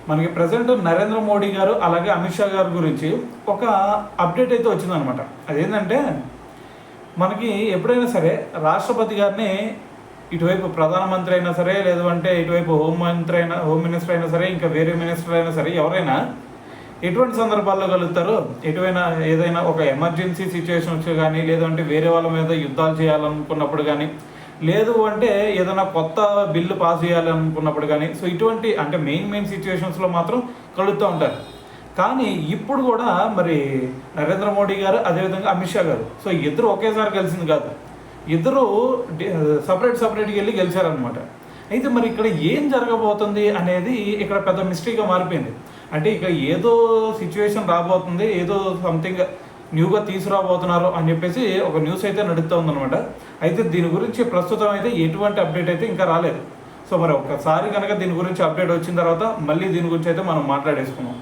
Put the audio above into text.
మనకి ప్రజెంట్ నరేంద్ర మోడీ గారు అలాగే అమిత్ షా గారి గురించి ఒక అప్డేట్ అయితే వచ్చిందనమాట. అదేంటంటే మనకి ఎప్పుడైనా సరే రాష్ట్రపతి గారిని ఇటువైపు ప్రధానమంత్రి అయినా సరే, లేదు అంటే ఇటువైపు హోమ్ మినిస్టర్ అయినా సరే, ఇంకా వేరే మినిస్టర్ అయినా సరే, ఎవరైనా ఎటువంటి సందర్భాల్లో కలుగుతారు, ఏదైనా ఒక ఎమర్జెన్సీ సిచ్యువేషన్ వచ్చి కానీ, లేదంటే వేరే వాళ్ళ మీద యుద్ధాలు చేయాలనుకున్నప్పుడు కానీ, లేదు అంటే ఏదైనా కొత్త బిల్లు పాస్ చేయాలనుకున్నప్పుడు కానీ, సో ఇటువంటి అంటే మెయిన్ సిచ్యువేషన్స్లో మాత్రం కలుగుతూ ఉంటారు. కానీ ఇప్పుడు కూడా మరి నరేంద్ర మోడీ గారు అదేవిధంగా అమిత్ షా గారు, సో ఇద్దరు ఒకేసారి కలిసింది కాదు, ఇద్దరు సపరేట్గా వెళ్ళి గెలిచారనమాట. అయితే మరి ఇక్కడ ఏం జరగబోతుంది అనేది ఇక్కడ పెద్ద మిస్టరీగా మారిపోయింది. అంటే ఇక ఏదో సిచ్యువేషన్ రాబోతుంది, ఏదో సంథింగ్ న్యూగా తీసుకురాబోతున్నారు అని చెప్పేసి ఒక న్యూస్ అయితే నడుస్తూ ఉందన్నమాట. అయితే దీని గురించి ప్రస్తుతం అయితే ఎటువంటి అప్డేట్ అయితే ఇంకా రాలేదు. సో మరి ఒకసారి కనుక దీని గురించి అప్డేట్ వచ్చిన తర్వాత మళ్ళీ దీని గురించి అయితే మనం మాట్లాడేసుకున్నాం.